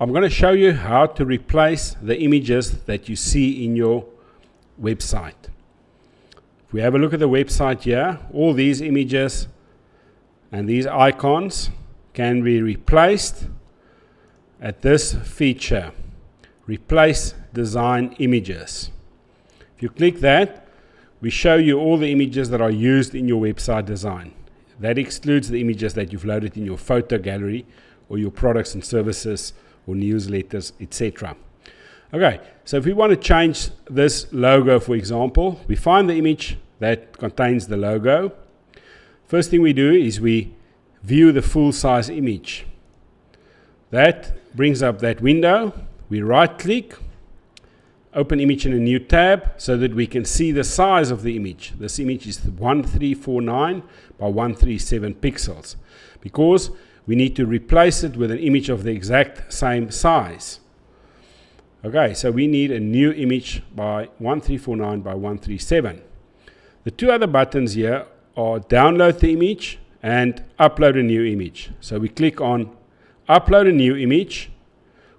I'm going to show you how to replace the images that you see in your website. If we have a look at the website here, all these images and these icons can be replaced at this feature, Replace Design Images. If you click that, we show you all the images that are used in your website design. That excludes the images that you've loaded in your photo gallery or your products and services or newsletters, etc. Okay, so if we want to change this logo, for example, we find the image that contains the logo. First thing we do is we view the full size image. That brings up that window. We right click, open image in a new tab so that we can see the size of the image. This image is 1349 by 137 pixels because we need to replace it with an image of the exact same size. Okay, so we need a new image by 1349 by 137. The two other buttons here are download the image and upload a new image. So we click on upload a new image.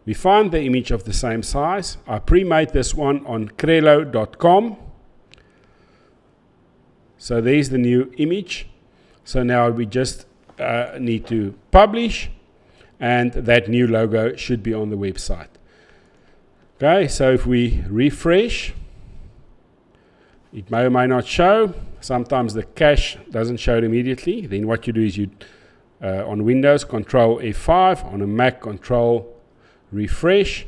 We find the image of the same size. I pre-made this one on crello.com. So there's the new image. So now we just need to publish, and that new logo should be on the website. Okay, so if we refresh, it may or may not show. Sometimes the cache doesn't show it immediately. Then what you do is you, on Windows, Control F5, on a Mac, Control refresh,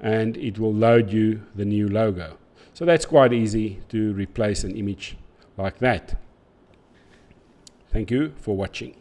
and it will load you the new logo. So that's quite easy to replace an image like that. Thank you for watching.